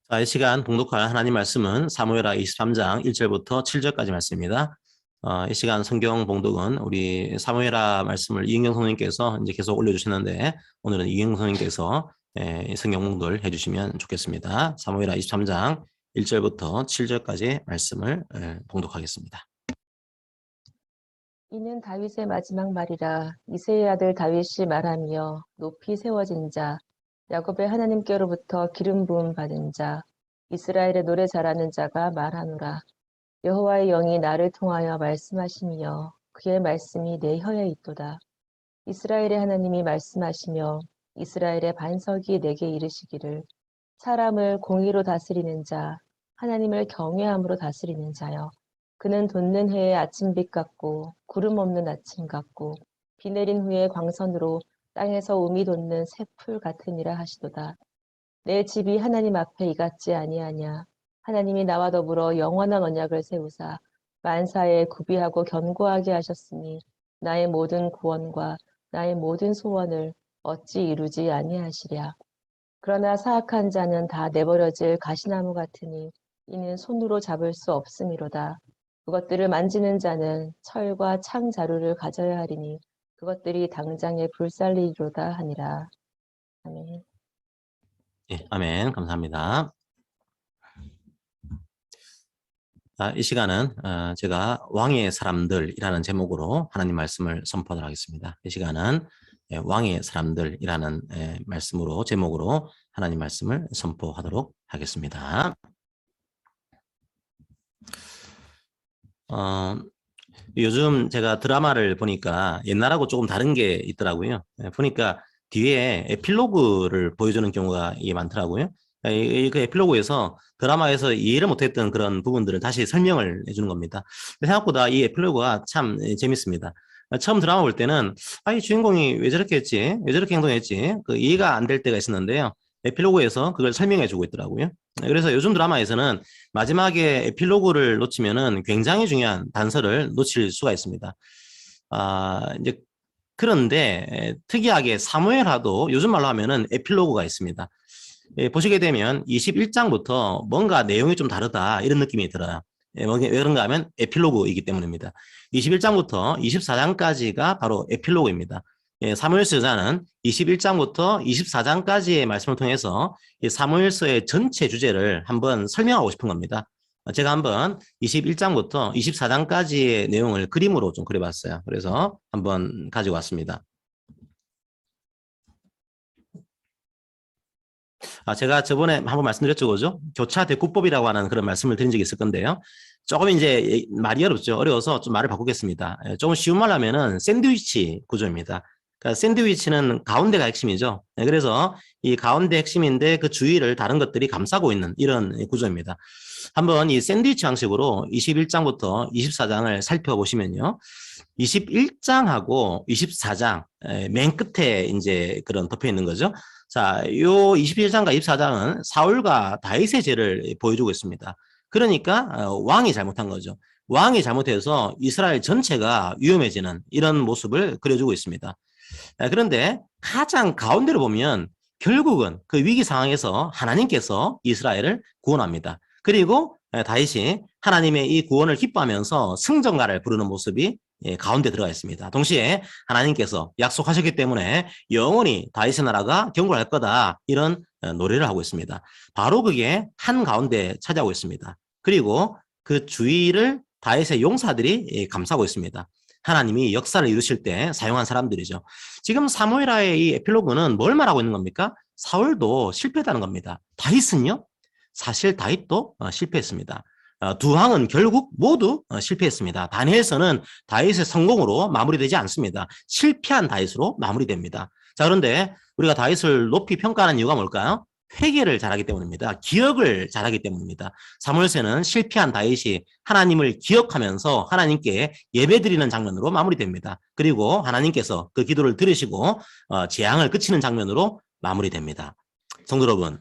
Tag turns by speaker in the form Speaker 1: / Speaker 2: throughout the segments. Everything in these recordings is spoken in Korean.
Speaker 1: 자, 이 시간 봉독할 하나님 말씀은 사무엘하 23장 1절부터 7절까지 말씀입니다. 이 시간 성경 봉독은 우리 사무엘하 말씀을 이은경 선생님께서 이제 계속 올려주시는데 오늘은 이은경 선생님께서 성경 봉독을 해주시면 좋겠습니다. 사무엘하 23장 1절부터 7절까지 말씀을 봉독하겠습니다.
Speaker 2: 이는 다윗의 마지막 말이라. 이새의 아들 다윗이 말하며 높이 세워진 자, 야곱의 하나님께로부터 기름 부음 받은 자, 이스라엘의 노래 잘하는 자가 말하노라. 여호와의 영이 나를 통하여 말씀하시며 그의 말씀이 내 혀에 있도다. 이스라엘의 하나님이 말씀하시며 이스라엘의 반석이 내게 이르시기를 사람을 공의로 다스리는 자, 하나님을 경외함으로 다스리는 자여. 그는 돋는 해의 아침빛 같고 구름 없는 아침 같고 비 내린 후에 광선으로 땅에서 우미 돋는 새 풀 같으니라 하시도다. 내 집이 하나님 앞에 이같지 아니하냐. 하나님이 나와 더불어 영원한 언약을 세우사 만사에 구비하고 견고하게 하셨으니 나의 모든 구원과 나의 모든 소원을 어찌 이루지 아니하시랴. 그러나 사악한 자는 다 내버려질 가시나무 같으니 이는 손으로 잡을 수 없음이로다. 그것들을 만지는 자는 철과 창 자루를 가져야 하리니 그것들이 당장에 불살리리로다 하니라. 아멘.
Speaker 1: 예, 아멘. 감사합니다. 자, 이 시간은 제가 왕의 사람들이라는 제목으로 하나님 말씀을 선포하도록 하겠습니다. 이 시간은 왕의 사람들이라는 말씀으로 제목으로 하나님 말씀을 선포하도록 하겠습니다. 요즘 제가 드라마를 보니까 옛날하고 조금 다른 게 있더라고요. 보니까 뒤에 에필로그를 보여주는 경우가 이게 많더라고요. 그 에필로그에서 드라마에서 이해를 못했던 그런 부분들을 다시 설명을 해주는 겁니다. 생각보다 이 에필로그가 참 재밌습니다. 처음 드라마 볼 때는 이 주인공이 왜 저렇게 했지? 왜 저렇게 행동했지? 이해가 안 될 때가 있었는데요. 에필로그에서 그걸 설명해 주고 있더라고요. 그래서 요즘 드라마에서는 마지막에 에필로그를 놓치면은 굉장히 중요한 단서를 놓칠 수가 있습니다. 이제 그런데 특이하게 사무엘하도 요즘 말로 하면은 에필로그가 있습니다. 보시게 되면 21장부터 뭔가 내용이 좀 다르다 이런 느낌이 들어요. 왜 그런가 하면 에필로그이기 때문입니다. 21장부터 24장까지가 바로 에필로그입니다. 사무엘서 저자는 21장부터 24장까지의 말씀을 통해서 사무엘서의 전체 주제를 한번 설명하고 싶은 겁니다. 제가 한번 21장부터 24장까지의 내용을 그림으로 좀 그려봤어요. 그래서 한번 가지고 왔습니다. 제가 저번에 한번 말씀드렸죠, 그죠? 교차 대꾸법이라고 하는 그런 말씀을 드린 적이 있을 건데요. 조금 이제 말이 어렵죠. 어려워서 좀 말을 바꾸겠습니다. 조금 쉬운 말로 하면은 샌드위치 구조입니다. 그러니까 샌드위치는 가운데가 핵심이죠. 그래서 이 가운데 핵심인데 그 주위를 다른 것들이 감싸고 있는 이런 구조입니다. 한번 이 샌드위치 형식으로 21장부터 24장을 살펴보시면요. 21장하고 24장 맨 끝에 이제 그런 덮여 있는 거죠. 자, 요 21장과 24장은 사울과 다윗의 죄를 보여주고 있습니다. 그러니까 왕이 잘못한 거죠. 왕이 잘못해서 이스라엘 전체가 위험해지는 이런 모습을 그려주고 있습니다. 그런데 가장 가운데로 보면 결국은 그 위기 상황에서 하나님께서 이스라엘을 구원합니다. 그리고 다윗이 하나님의 이 구원을 기뻐하면서 승전가를 부르는 모습이 가운데 들어가 있습니다. 동시에 하나님께서 약속하셨기 때문에 영원히 다윗의 나라가 경고할 거다 이런 노래를 하고 있습니다. 바로 그게 한가운데 차지하고 있습니다. 그리고 그 주위를 다윗의 용사들이 감싸고 있습니다. 하나님이 역사를 이루실 때 사용한 사람들이죠. 지금 사무엘하의 이 에필로그는 뭘 말하고 있는 겁니까? 사울도 실패했다는 겁니다. 다윗은요? 사실 다윗도 실패했습니다. 두 왕은 결국 모두 실패했습니다. 다니엘서는 다윗의 성공으로 마무리되지 않습니다. 실패한 다윗으로 마무리됩니다. 자, 그런데 우리가 다윗을 높이 평가하는 이유가 뭘까요? 회개를 잘하기 때문입니다. 기억을 잘하기 때문입니다. 사무엘서는 실패한 다윗이 하나님을 기억하면서 하나님께 예배드리는 장면으로 마무리됩니다. 그리고 하나님께서 그 기도를 들으시고 재앙을 그치는 장면으로 마무리됩니다. 성도 여러분,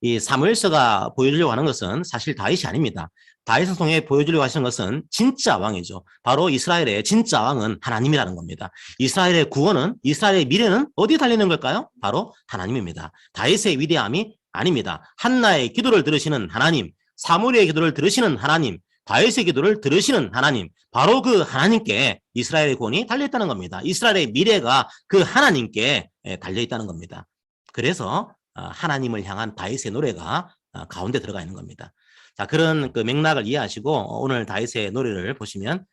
Speaker 1: 이 사무엘서가 보여주려고 하는 것은 사실 다윗이 아닙니다. 다윗을 통해 보여주려고 하시는 것은 진짜 왕이죠. 바로 이스라엘의 진짜 왕은 하나님이라는 겁니다. 이스라엘의 구원은, 이스라엘의 미래는 어디에 달리는 걸까요? 바로 하나님입니다. 다윗의 위대함이 아닙니다. 한나의 기도를 들으시는 하나님, 사무엘의 기도를 들으시는 하나님, 다윗의 기도를 들으시는 하나님, 바로 그 하나님께 이스라엘의 구원이 달려있다는 겁니다. 이스라엘의 미래가 그 하나님께 달려있다는 겁니다. 그래서 하나님을 향한 다윗의 노래가 가운데 들어가 있는 겁니다. 자, 그런 그 맥락을 이해하시고 오늘 다윗의 노래를 보시면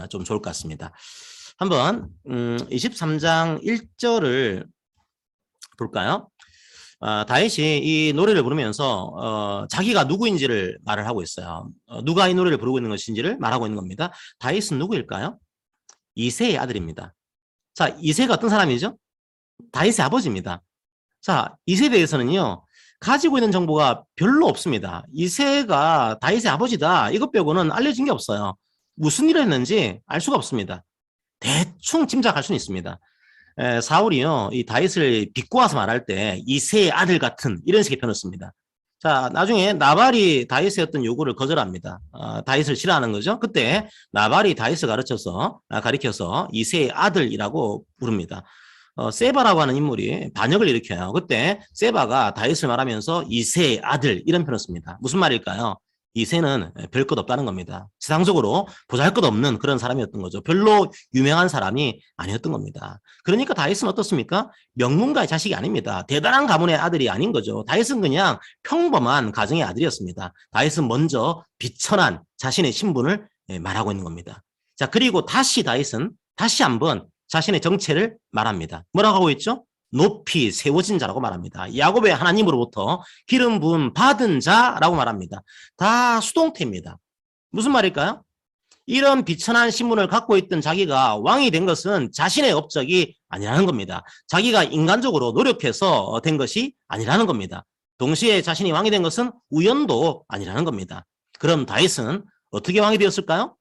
Speaker 1: 좀 좋을 것 같습니다. 한번 23장 1절을 볼까요? 다윗이 이 노래를 부르면서 자기가 누구인지를 말을 하고 있어요. 누가 이 노래를 부르고 있는 것인지를 말하고 있는 겁니다. 다윗은 누구일까요? 이새의 아들입니다. 자, 이새가 어떤 사람이죠? 다윗의 아버지입니다. 자, 이새에 대해서는요, 가지고 있는 정보가 별로 없습니다. 이새가 다윗의 아버지다. 이것 빼고는 알려진 게 없어요. 무슨 일을 했는지 알 수가 없습니다. 대충 짐작할 수는 있습니다. 사울이요, 이 다윗을 비꼬아서 말할 때 이새의 아들 같은 이런 식의 표현을 씁니다. 자, 나중에 나발이 다윗의 어떤 요구를 거절합니다. 다윗을 싫어하는 거죠. 그때 나발이 다윗을 가리켜서 이새의 아들이라고 부릅니다. 세바라고 하는 인물이 반역을 일으켜요. 그때 세바가 다윗을 말하면서 이새의 아들 이런 표현을 씁니다. 무슨 말일까요? 이새는 별 것 없다는 겁니다. 세상적으로 보잘것없는 그런 사람이었던 거죠. 별로 유명한 사람이 아니었던 겁니다. 그러니까 다윗은 어떻습니까? 명문가의 자식이 아닙니다. 대단한 가문의 아들이 아닌 거죠. 다윗은 그냥 평범한 가정의 아들이었습니다. 다윗은 먼저 비천한 자신의 신분을 말하고 있는 겁니다. 자, 그리고 다윗은 다시 한번 자신의 정체를 말합니다. 뭐라고 하고 있죠? 높이 세워진 자라고 말합니다. 야곱의 하나님으로부터 기름 부음 받은 자라고 말합니다. 다 수동태입니다. 무슨 말일까요? 이런 비천한 신분을 갖고 있던 자기가 왕이 된 것은 자신의 업적이 아니라는 겁니다. 자기가 인간적으로 노력해서 된 것이 아니라는 겁니다. 동시에 자신이 왕이 된 것은 우연도 아니라는 겁니다. 그럼 다윗은 어떻게 왕이 되었을까요?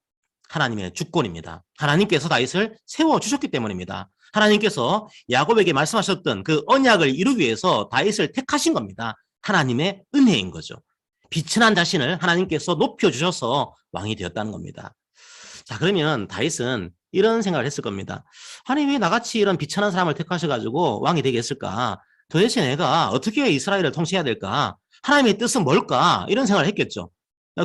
Speaker 1: 하나님의 주권입니다. 하나님께서 다윗을 세워주셨기 때문입니다. 하나님께서 야곱에게 말씀하셨던 그 언약을 이루기 위해서 다윗을 택하신 겁니다. 하나님의 은혜인 거죠. 비천한 자신을 하나님께서 높여주셔서 왕이 되었다는 겁니다. 자, 그러면 다윗은 이런 생각을 했을 겁니다. 아니, 왜 나같이 이런 비천한 사람을 택하셔가지고 왕이 되게 했을까? 도대체 내가 어떻게 이스라엘을 통치해야 될까? 하나님의 뜻은 뭘까? 이런 생각을 했겠죠.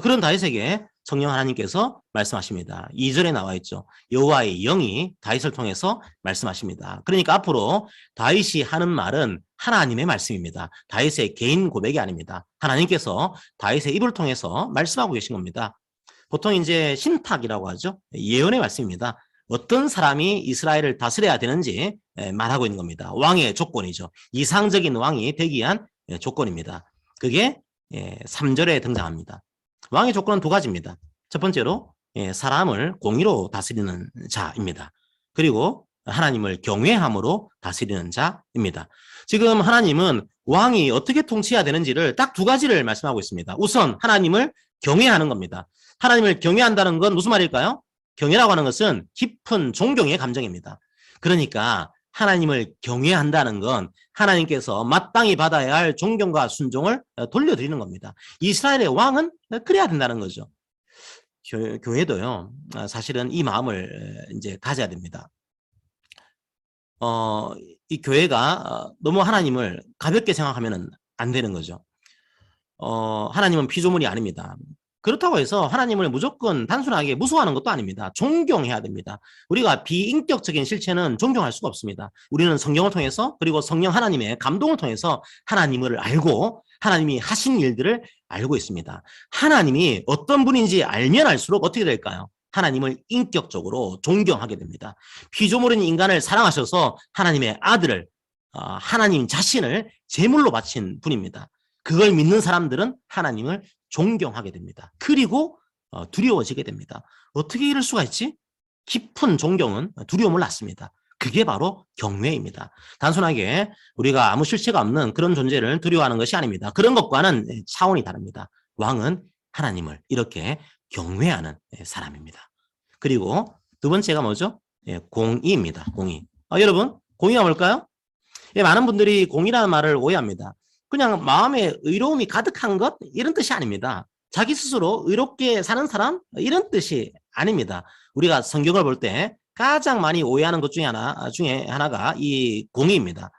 Speaker 1: 그런 다윗에게 성령 하나님께서 말씀하십니다. 2절에 나와 있죠. 여호와의 영이 다윗을 통해서 말씀하십니다. 그러니까 앞으로 다윗이 하는 말은 하나님의 말씀입니다. 다윗의 개인 고백이 아닙니다. 하나님께서 다윗의 입을 통해서 말씀하고 계신 겁니다. 보통 이제 신탁이라고 하죠. 예언의 말씀입니다. 어떤 사람이 이스라엘을 다스려야 되는지 말하고 있는 겁니다. 왕의 조건이죠. 이상적인 왕이 되기 위한 조건입니다. 그게 3절에 등장합니다. 왕의 조건은 두 가지입니다. 첫 번째로 사람을 공의로 다스리는 자입니다. 그리고 하나님을 경외함으로 다스리는 자입니다. 지금 하나님은 왕이 어떻게 통치해야 되는지를 딱 두 가지를 말씀하고 있습니다. 우선 하나님을 경외하는 겁니다. 하나님을 경외한다는 건 무슨 말일까요? 경외라고 하는 것은 깊은 존경의 감정입니다. 그러니까 하나님을 경외한다는 건 하나님께서 마땅히 받아야 할 존경과 순종을 돌려드리는 겁니다. 이스라엘의 왕은 그래야 된다는 거죠. 교회도요, 사실은 이 마음을 이제 가져야 됩니다. 이 교회가 너무 하나님을 가볍게 생각하면 안 되는 거죠. 하나님은 피조물이 아닙니다. 그렇다고 해서 하나님을 무조건 단순하게 무서워하는 것도 아닙니다. 존경해야 됩니다. 우리가 비인격적인 실체는 존경할 수가 없습니다. 우리는 성경을 통해서 그리고 성령 하나님의 감동을 통해서 하나님을 알고 하나님이 하신 일들을 알고 있습니다. 하나님이 어떤 분인지 알면 알수록 어떻게 될까요? 하나님을 인격적으로 존경하게 됩니다. 피조물인 인간을 사랑하셔서 하나님의 아들을 하나님 자신을 제물로 바친 분입니다. 그걸 믿는 사람들은 하나님을 존경하게 됩니다. 그리고 두려워지게 됩니다. 어떻게 이럴 수가 있지? 깊은 존경은 두려움을 낳습니다. 그게 바로 경외입니다. 단순하게 우리가 아무 실체가 없는 그런 존재를 두려워하는 것이 아닙니다. 그런 것과는 차원이 다릅니다. 왕은 하나님을 이렇게 경외하는 사람입니다. 그리고 두 번째가 뭐죠? 공의입니다. 공의. 여러분, 공의가 뭘까요? 많은 분들이 공의라는 말을 오해합니다. 그냥 마음에 의로움이 가득한 것 이런 뜻이 아닙니다. 자기 스스로 의롭게 사는 사람 이런 뜻이 아닙니다. 우리가 성경을 볼 때 가장 많이 오해하는 것 중에 하나가 이 공의입니다.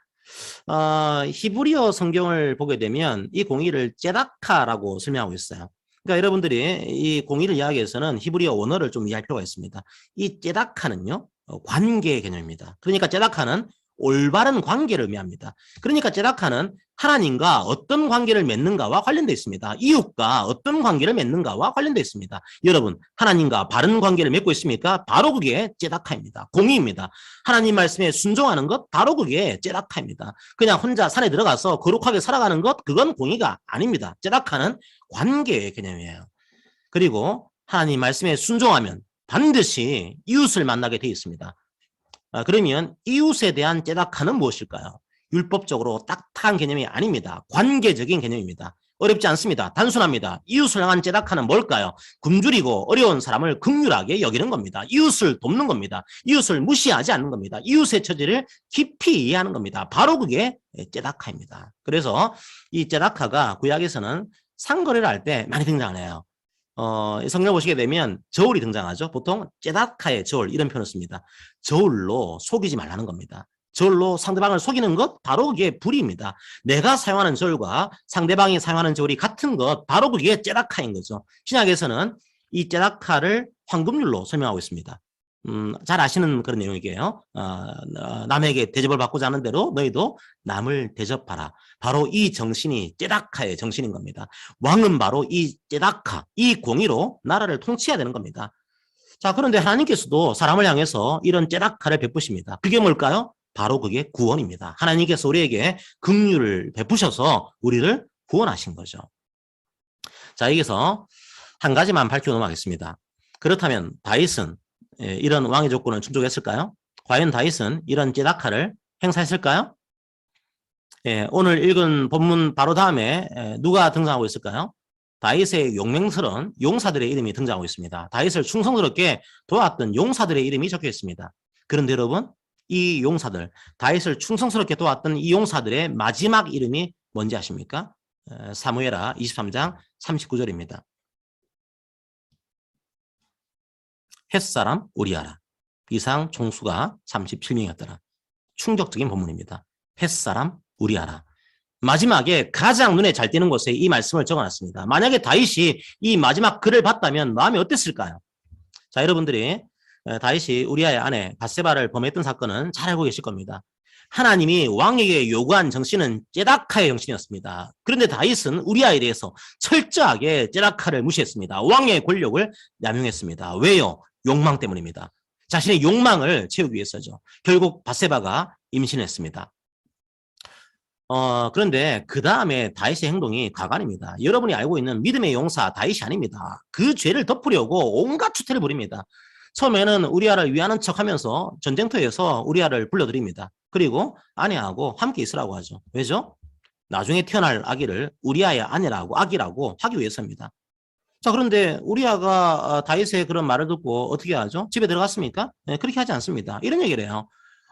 Speaker 1: 히브리어 성경을 보게 되면 이 공의를 제다카라고 설명하고 있어요. 그러니까 여러분들이 이 공의를 이야기해서는 히브리어 원어를 좀 이해할 필요가 있습니다. 이 제다카는요, 관계 개념입니다. 그러니까 제다카는 올바른 관계를 의미합니다. 그러니까 제다카는 하나님과 어떤 관계를 맺는가와 관련되어 있습니다. 이웃과 어떤 관계를 맺는가와 관련되어 있습니다. 여러분, 하나님과 바른 관계를 맺고 있습니까? 바로 그게 제다카입니다. 공의입니다. 하나님 말씀에 순종하는 것, 바로 그게 제다카입니다. 그냥 혼자 산에 들어가서 거룩하게 살아가는 것, 그건 공의가 아닙니다. 제다카는 관계의 개념이에요. 그리고 하나님 말씀에 순종하면 반드시 이웃을 만나게 되어 있습니다. 그러면 이웃에 대한 제다카는 무엇일까요? 율법적으로 딱딱한 개념이 아닙니다. 관계적인 개념입니다. 어렵지 않습니다. 단순합니다. 이웃을 향한 제다카는 뭘까요? 굶주리고 어려운 사람을 긍휼하게 여기는 겁니다. 이웃을 돕는 겁니다. 이웃을 무시하지 않는 겁니다. 이웃의 처지를 깊이 이해하는 겁니다. 바로 그게 제다카입니다. 그래서 이 제다카가 구약에서는 상거래를 할 때 많이 등장해요. 성경을 보시게 되면 저울이 등장하죠. 보통 제다카의 저울 이런 표현을 씁니다. 저울로 속이지 말라는 겁니다. 저울로 상대방을 속이는 것 바로 그게 불의입니다. 내가 사용하는 저울과 상대방이 사용하는 저울이 같은 것 바로 그게 제다카인 거죠. 신약에서는 이 제다카를 황금률로 설명하고 있습니다. 잘 아시는 그런 내용이게요. 남에게 대접을 받고자 하는 대로 너희도 남을 대접하라. 바로 이 정신이 제다카의 정신인 겁니다. 왕은 바로 이 제다카, 이 공의로 나라를 통치해야 되는 겁니다. 자, 그런데 하나님께서도 사람을 향해서 이런 제다카를 베푸십니다. 그게 뭘까요? 바로 그게 구원입니다. 하나님께서 우리에게 긍휼을 베푸셔서 우리를 구원하신 거죠. 자, 여기서 한 가지만 밝혀 넘어가겠습니다. 그렇다면 다윗은 이런 왕의 조건을 충족했을까요? 과연 다윗은 이런 제다카를 행사했을까요? 오늘 읽은 본문 바로 다음에 누가 등장하고 있을까요? 다윗의 용맹스러운 용사들의 이름이 등장하고 있습니다. 다윗을 충성스럽게 도왔던 용사들의 이름이 적혀 있습니다. 그런데 여러분, 이 용사들, 다윗을 충성스럽게 도왔던 이 용사들의 마지막 이름이 뭔지 아십니까? 사무엘하 23장 39절입니다. 햇사람 우리아라. 이상 총수가 37명이었더라. 충격적인 본문입니다. 햇사람 우리아라. 마지막에 가장 눈에 잘 띄는 곳에 이 말씀을 적어놨습니다. 만약에 다윗이 이 마지막 글을 봤다면 마음이 어땠을까요? 자, 여러분들이 다윗이 우리아의 아내 밧세바를 범했던 사건은 잘 알고 계실 겁니다. 하나님이 왕에게 요구한 정신은 제다카의 정신이었습니다. 그런데 다윗은 우리아에 대해서 철저하게 제다카를 무시했습니다. 왕의 권력을 남용했습니다. 왜요? 욕망 때문입니다. 자신의 욕망을 채우기 위해서죠. 결국 밧세바가 임신했습니다. 그런데 그 다음에 다윗의 행동이 가관입니다. 여러분이 알고 있는 믿음의 용사 다윗이 아닙니다. 그 죄를 덮으려고 온갖 추태를 부립니다. 처음에는 우리아를 위하는 척하면서 전쟁터에서 우리아를 불러들입니다. 그리고 아내하고 함께 있으라고 하죠. 왜죠? 나중에 태어날 아기를 우리아의 아기라고 하기 위해서입니다. 자, 그런데 우리아가 다윗의 그런 말을 듣고 어떻게 하죠? 집에 들어갔습니까? 네, 그렇게 하지 않습니다. 이런 얘기를 해요.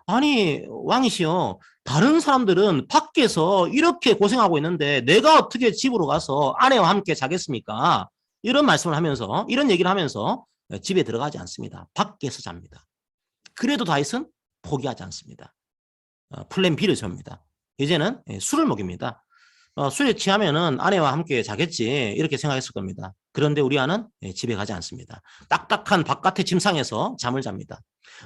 Speaker 1: 아니, 왕이시여, 다른 사람들은 밖에서 이렇게 고생하고 있는데 내가 어떻게 집으로 가서 아내와 함께 자겠습니까? 이런 말씀을 하면서, 이런 얘기를 하면서 집에 들어가지 않습니다. 밖에서 잡니다. 그래도 다윗은 포기하지 않습니다. 플랜 B를 세웁니다. 이제는 술을 먹입니다. 술에 취하면은 아내와 함께 자겠지 이렇게 생각했을 겁니다. 그런데 우리아는 집에 가지 않습니다. 딱딱한 바깥의 침상에서 잠을 잡니다.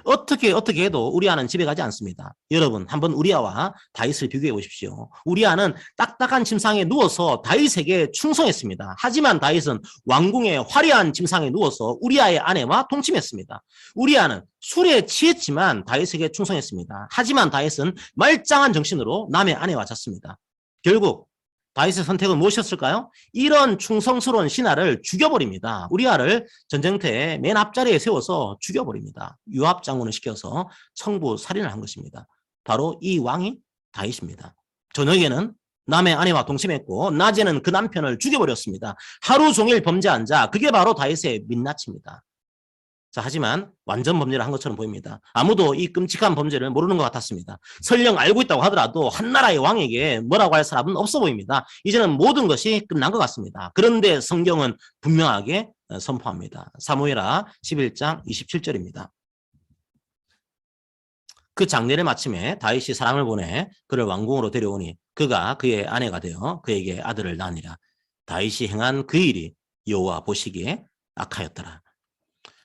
Speaker 1: 어떻게 해도 우리아는 집에 가지 않습니다. 여러분 한번 우리아와 다윗을 비교해 보십시오. 우리아는 딱딱한 침상에 누워서 다윗에게 충성했습니다. 하지만 다윗은 왕궁의 화려한 침상에 누워서 우리아의 아내와 동침했습니다. 우리아는 술에 취했지만 다윗에게 충성했습니다. 하지만 다윗은 말짱한 정신으로 남의 아내와 잤습니다. 결국 다윗의 선택은 무엇이었을까요? 이런 충성스러운 신하를 죽여버립니다. 우리아를 전쟁터의 맨 앞자리에 세워서 죽여버립니다. 요압 장군을 시켜서 청부 살인을 한 것입니다. 바로 이 왕이 다윗입니다. 저녁에는 남의 아내와 동침했고 낮에는 그 남편을 죽여버렸습니다. 하루 종일 범죄한 자, 그게 바로 다윗의 민낯입니다. 자, 하지만 완전 범죄를 한 것처럼 보입니다. 아무도 이 끔찍한 범죄를 모르는 것 같았습니다. 설령 알고 있다고 하더라도 한 나라의 왕에게 뭐라고 할 사람은 없어 보입니다. 이제는 모든 것이 끝난 것 같습니다. 그런데 성경은 분명하게 선포합니다. 사무엘하 11장 27절입니다. 그 장례를 마침에 다윗이 사람을 보내 그를 왕궁으로 데려오니 그가 그의 아내가 되어 그에게 아들을 낳으니라. 다윗이 행한 그 일이 여호와 보시기에 악하였더라.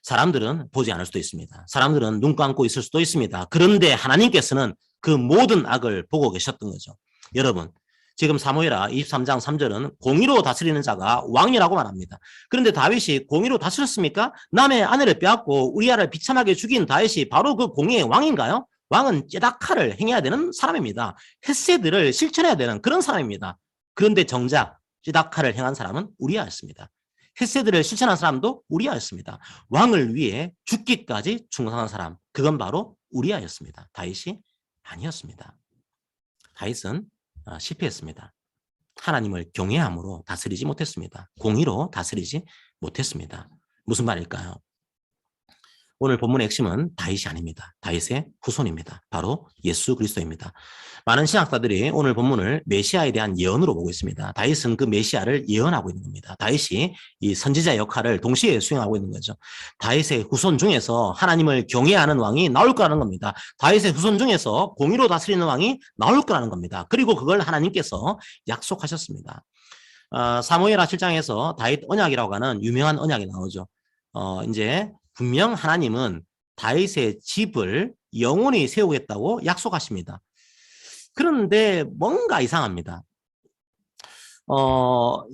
Speaker 1: 사람들은 보지 않을 수도 있습니다. 사람들은 눈 감고 있을 수도 있습니다. 그런데 하나님께서는 그 모든 악을 보고 계셨던 거죠. 여러분, 지금 사무엘하 23장 3절은 공의로 다스리는 자가 왕이라고 말합니다. 그런데 다윗이 공의로 다스렸습니까? 남의 아내를 빼앗고 우리아를 비참하게 죽인 다윗이 바로 그 공의의 왕인가요? 왕은 째다카를 행해야 되는 사람입니다. 헤세드를 실천해야 되는 그런 사람입니다. 그런데 정작 째다카를 행한 사람은 우리아였습니다. 헤세드를 실천한 사람도 우리아였습니다. 왕을 위해 죽기까지 충성한 사람, 그건 바로 우리아였습니다. 다윗이 아니었습니다. 다윗은 실패했습니다. 하나님을 경외함으로 다스리지 못했습니다. 공의로 다스리지 못했습니다. 무슨 말일까요? 오늘 본문의 핵심은 다윗이 아닙니다. 다윗의 후손입니다. 바로 예수 그리스도입니다. 많은 신학자들이 오늘 본문을 메시아에 대한 예언으로 보고 있습니다. 다윗은 그 메시아를 예언하고 있는 겁니다. 다윗이 이 선지자 역할을 동시에 수행하고 있는 거죠. 다윗의 후손 중에서 하나님을 경외하는 왕이 나올 거라는 겁니다. 다윗의 후손 중에서 공의로 다스리는 왕이 나올 거라는 겁니다. 그리고 그걸 하나님께서 약속하셨습니다. 사무엘하 7장에서 다윗 언약이라고 하는 유명한 언약이 나오죠. 이제 분명 하나님은 다윗의 집을 영원히 세우겠다고 약속하십니다. 그런데 뭔가 이상합니다.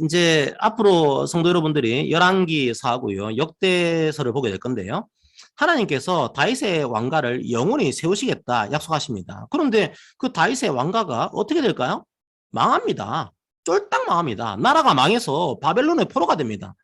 Speaker 1: 이제 앞으로 성도 여러분들이 열왕기서하고요, 역대서를 보게 될 건데요. 하나님께서 다윗의 왕가를 영원히 세우시겠다 약속하십니다. 그런데 그 다윗의 왕가가 어떻게 될까요? 망합니다. 쫄딱 망합니다. 나라가 망해서 바벨론의 포로가 됩니다.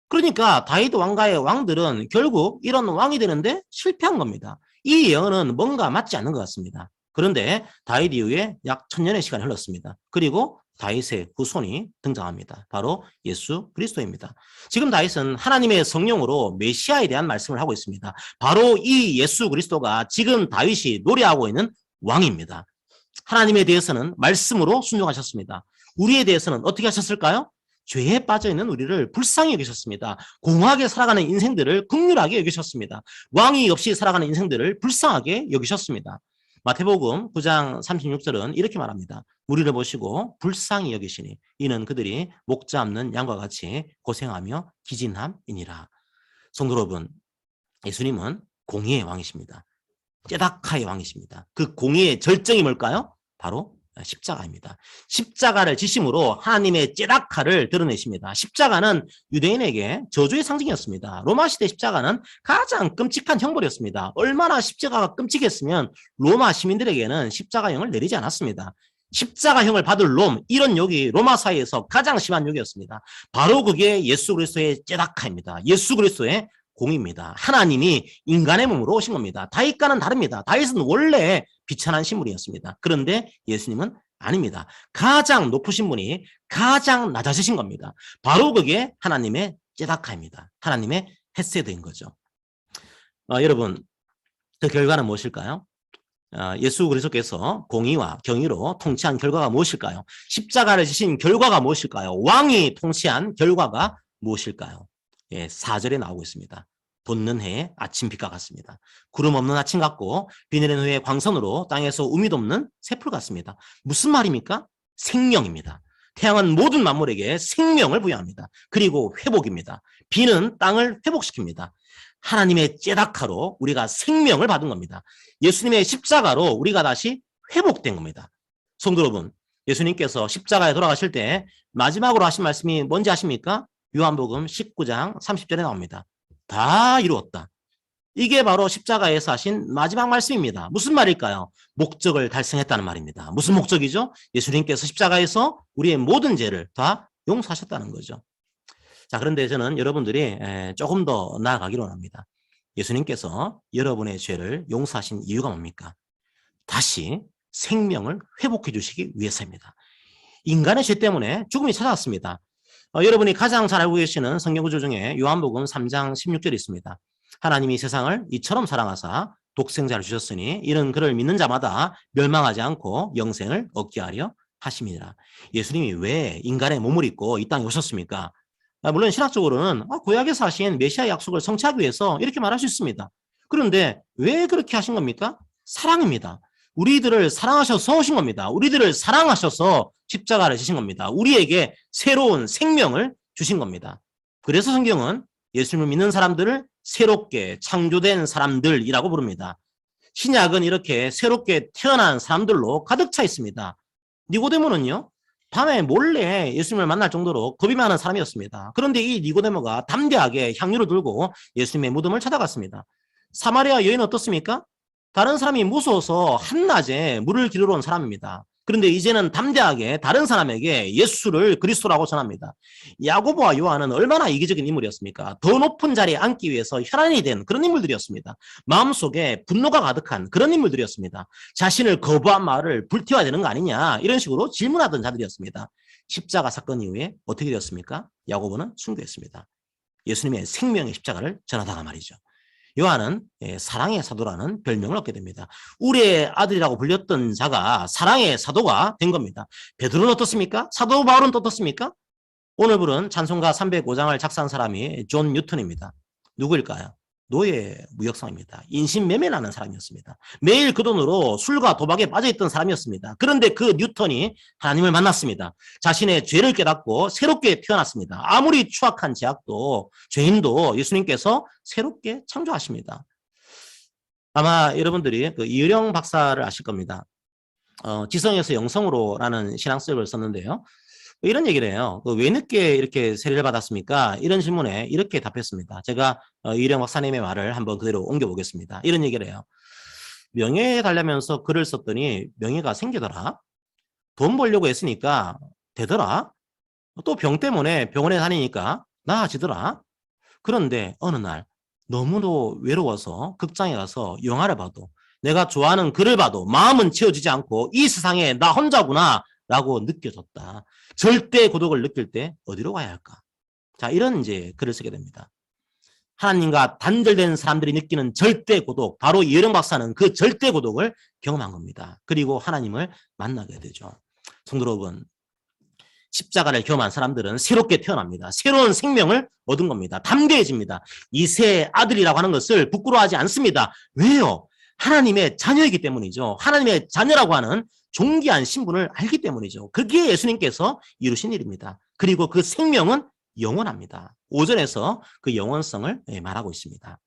Speaker 1: 그러니까 다윗 왕가의 왕들은 결국 이런 왕이 되는데 실패한 겁니다. 이 예언은 뭔가 맞지 않는 것 같습니다. 그런데 다윗 이후에 약 1000년의 시간이 흘렀습니다. 그리고 다윗의 후손이 등장합니다. 바로 예수 그리스도입니다. 지금 다윗은 하나님의 성령으로 메시아에 대한 말씀을 하고 있습니다. 바로 이 예수 그리스도가 지금 다윗이 노래하고 있는 왕입니다. 하나님에 대해서는 말씀으로 순종하셨습니다. 우리에 대해서는 어떻게 하셨을까요? 죄에 빠져있는 우리를 불쌍히 여기셨습니다. 공허하게 살아가는 인생들을 긍휼하게 여기셨습니다. 왕이 없이 살아가는 인생들을 불쌍하게 여기셨습니다. 마태복음 9장 36절은 이렇게 말합니다. 무리를 보시고 불쌍히 여기시니 이는 그들이 목 잡는 양과 같이 고생하며 기진함이니라. 성도 여러분, 예수님은 공의의 왕이십니다. 째다카의 왕이십니다. 그 공의의 절정이 뭘까요? 바로 십자가입니다. 십자가를 지심으로 하나님의 째다카를 드러내십니다. 십자가는 유대인에게 저주의 상징이었습니다. 로마 시대 십자가는 가장 끔찍한 형벌이었습니다. 얼마나 십자가가 끔찍했으면 로마 시민들에게는 십자가형을 내리지 않았습니다. 십자가형을 받을 놈, 이런 욕이 로마 사회에서 가장 심한 욕이었습니다. 바로 그게 예수 그리스도의 째다카입니다. 예수 그리스도의 공입니다. 하나님이 인간의 몸으로 오신 겁니다. 다윗과는 다릅니다. 다윗은 원래 비천한 신분이었습니다. 그런데 예수님은 아닙니다. 가장 높으신 분이 가장 낮아지신 겁니다. 바로 그게 하나님의 째다카입니다. 하나님의 헤세드인 거죠. 여러분, 그 결과는 무엇일까요? 예수 그리스도께서 공의와 경의로 통치한 결과가 무엇일까요? 십자가를 지신 결과가 무엇일까요? 왕이 통치한 결과가 무엇일까요? 예, 4절에 나오고 있습니다. 돋는 해에 아침 빛과 같습니다. 구름 없는 아침 같고 비 내린 후에 광선으로 땅에서 우미 돋는 새풀 같습니다. 무슨 말입니까? 생명입니다. 태양은 모든 만물에게 생명을 부여합니다. 그리고 회복입니다. 비는 땅을 회복시킵니다. 하나님의 째다카로 우리가 생명을 받은 겁니다. 예수님의 십자가로 우리가 다시 회복된 겁니다. 성도 여러분, 예수님께서 십자가에 돌아가실 때 마지막으로 하신 말씀이 뭔지 아십니까? 요한복음 19장 30절에 나옵니다. 다 이루었다. 이게 바로 십자가에서 하신 마지막 말씀입니다. 무슨 말일까요? 목적을 달성했다는 말입니다. 무슨 목적이죠? 예수님께서 십자가에서 우리의 모든 죄를 다 용서하셨다는 거죠. 자, 그런데 저는 여러분들이 조금 더 나아가기로 합니다. 예수님께서 여러분의 죄를 용서하신 이유가 뭡니까? 다시 생명을 회복해 주시기 위해서입니다. 인간의 죄 때문에 죽음이 찾아왔습니다. 여러분이 가장 잘 알고 계시는 성경구절 중에 요한복음 3장 16절이 있습니다. 하나님이 세상을 이처럼 사랑하사 독생자를 주셨으니 이는 그를 믿는 자마다 멸망하지 않고 영생을 얻게 하려 하심이니라. 예수님이 왜 인간의 몸을 입고 이 땅에 오셨습니까? 물론 신학적으로는 구약에서 하신 메시아 약속을 성취하기 위해서 이렇게 말할 수 있습니다. 그런데 왜 그렇게 하신 겁니까? 사랑입니다. 우리들을 사랑하셔서 오신 겁니다. 우리들을 사랑하셔서 십자가를 지신 겁니다. 우리에게 새로운 생명을 주신 겁니다. 그래서 성경은 예수님을 믿는 사람들을 새롭게 창조된 사람들이라고 부릅니다. 신약은 이렇게 새롭게 태어난 사람들로 가득 차 있습니다. 니고데모는요, 밤에 몰래 예수님을 만날 정도로 겁이 많은 사람이었습니다. 그런데 이 니고데모가 담대하게 향유를 들고 예수님의 무덤을 찾아갔습니다. 사마리아 여인은 어떻습니까? 다른 사람이 무서워서 한낮에 물을 기르러 온 사람입니다. 그런데 이제는 담대하게 다른 사람에게 예수를 그리스도라고 전합니다. 야고보와 요한은 얼마나 이기적인 인물이었습니까? 더 높은 자리에 앉기 위해서 혈안이 된 그런 인물들이었습니다. 마음속에 분노가 가득한 그런 인물들이었습니다. 자신을 거부한 말을 불태워야 되는 거 아니냐, 이런 식으로 질문하던 자들이었습니다. 십자가 사건 이후에 어떻게 되었습니까? 야고보는 순교했습니다. 예수님의 생명의 십자가를 전하다가 말이죠. 요한은 사랑의 사도라는 별명을 얻게 됩니다. 우리의 아들이라고 불렸던 자가 사랑의 사도가 된 겁니다. 베드로는 어떻습니까? 사도 바울은 어떻습니까? 오늘 부른 찬송가 305장을 작사한 사람이 존 뉴턴입니다. 누구일까요? 노예 무역상입니다. 인신매매라는 사람이었습니다. 매일 그 돈으로 술과 도박에 빠져있던 사람이었습니다. 그런데 그 뉴턴이 하나님을 만났습니다. 자신의 죄를 깨닫고 새롭게 태어났습니다. 아무리 추악한 죄인도 예수님께서 새롭게 창조하십니다. 아마 여러분들이 그 이의령 박사를 아실 겁니다. 지성에서 영성으로라는 신앙서적을 썼는데요. 이런 얘기를 해요. 왜 늦게 이렇게 세례를 받았습니까? 이런 질문에 이렇게 답했습니다. 제가 이의령 박사님의 말을 한번 그대로 옮겨보겠습니다. 이런 얘기를 해요. 명예에 달려면서 글을 썼더니 명예가 생기더라. 돈 벌려고 했으니까 되더라. 또 병 때문에 병원에 다니니까 나아지더라. 그런데 어느 날 너무도 외로워서 극장에 가서 영화를 봐도, 내가 좋아하는 글을 봐도 마음은 채워지지 않고 이 세상에 나 혼자구나 라고 느껴졌다. 절대 고독을 느낄 때 어디로 가야 할까? 자, 이런 이제 글을 쓰게 됩니다. 하나님과 단절된 사람들이 느끼는 절대 고독, 바로 이의령 박사는 그 절대 고독을 경험한 겁니다. 그리고 하나님을 만나게 되죠. 성도 여러분, 십자가를 경험한 사람들은 새롭게 태어납니다. 새로운 생명을 얻은 겁니다. 담대해집니다. 이세의 아들이라고 하는 것을 부끄러워하지 않습니다. 왜요? 하나님의 자녀이기 때문이죠. 하나님의 자녀라고 하는 존귀한 신분을 알기 때문이죠. 그게 예수님께서 이루신 일입니다. 그리고 그 생명은 영원합니다. 5절에서 그 영원성을 말하고 있습니다.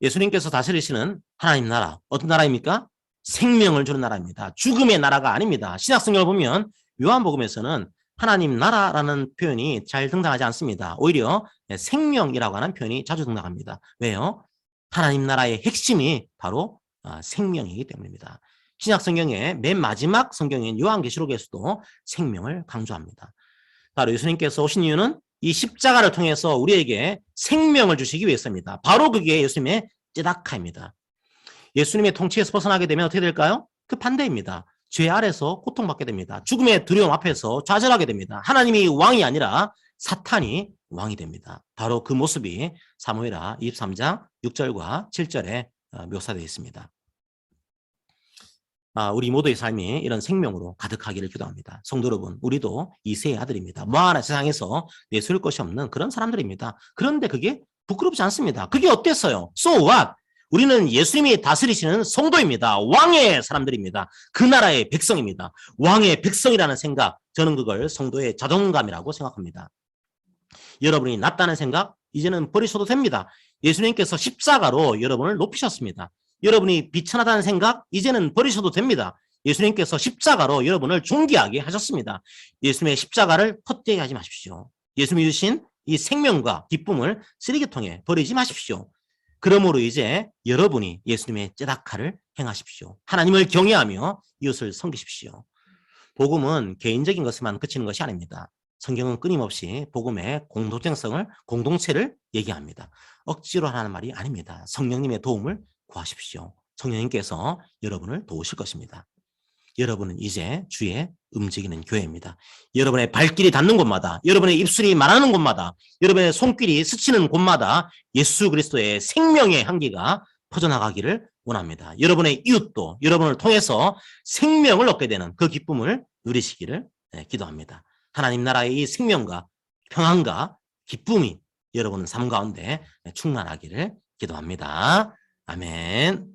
Speaker 1: 예수님께서 다스리시는 하나님 나라, 어떤 나라입니까? 생명을 주는 나라입니다. 죽음의 나라가 아닙니다. 신약성경을 보면 요한복음에서는 하나님 나라라는 표현이 잘 등장하지 않습니다. 오히려 생명이라고 하는 표현이 자주 등장합니다. 왜요? 하나님 나라의 핵심이 바로 생명이기 때문입니다. 신약성경의 맨 마지막 성경인 요한계시록에서도 생명을 강조합니다. 바로 예수님께서 오신 이유는 이 십자가를 통해서 우리에게 생명을 주시기 위해서입니다. 바로 그게 예수님의 쯔다카입니다. 예수님의 통치에서 벗어나게 되면 어떻게 될까요? 그 반대입니다. 죄 아래서 고통받게 됩니다. 죽음의 두려움 앞에서 좌절하게 됩니다. 하나님이 왕이 아니라 사탄이 왕이 됩니다. 바로 그 모습이 사무엘하 23장 6절과 7절에 묘사되어 있습니다. 우리 모두의 삶이 이런 생명으로 가득하기를 기도합니다. 성도 여러분, 우리도 이세의 아들입니다. 뭐 하나 세상에서 내세울 것이 없는 그런 사람들입니다. 그런데 그게 부끄럽지 않습니다. 그게 어땠어요? So what? 우리는 예수님이 다스리시는 성도입니다. 왕의 사람들입니다. 그 나라의 백성입니다. 왕의 백성이라는 생각, 저는 그걸 성도의 자존감이라고 생각합니다. 여러분이 낫다는 생각, 이제는 버리셔도 됩니다. 예수님께서 십자가로 여러분을 높이셨습니다. 여러분이 비천하다는 생각, 이제는 버리셔도 됩니다. 예수님께서 십자가로 여러분을 존귀하게 하셨습니다. 예수님의 십자가를 헛되게 하지 마십시오. 예수님이 주신 이 생명과 기쁨을 쓰레기통에 버리지 마십시오. 그러므로 이제 여러분이 예수님의 쯔다카를 행하십시오. 하나님을 경외하며 이웃을 섬기십시오. 복음은 개인적인 것에만 그치는 것이 아닙니다. 성경은 끊임없이 복음의 공동체를 얘기합니다. 억지로 하는 말이 아닙니다. 성령님의 도움을 구하십시오. 성령님께서 여러분을 도우실 것입니다. 여러분은 이제 주의 움직이는 교회입니다. 여러분의 발길이 닿는 곳마다, 여러분의 입술이 말하는 곳마다, 여러분의 손길이 스치는 곳마다 예수 그리스도의 생명의 향기가 퍼져나가기를 원합니다. 여러분의 이웃도 여러분을 통해서 생명을 얻게 되는 그 기쁨을 누리시기를 기도합니다. 하나님 나라의 이 생명과 평안과 기쁨이 여러분 삶 가운데 충만하기를 기도합니다. 아멘.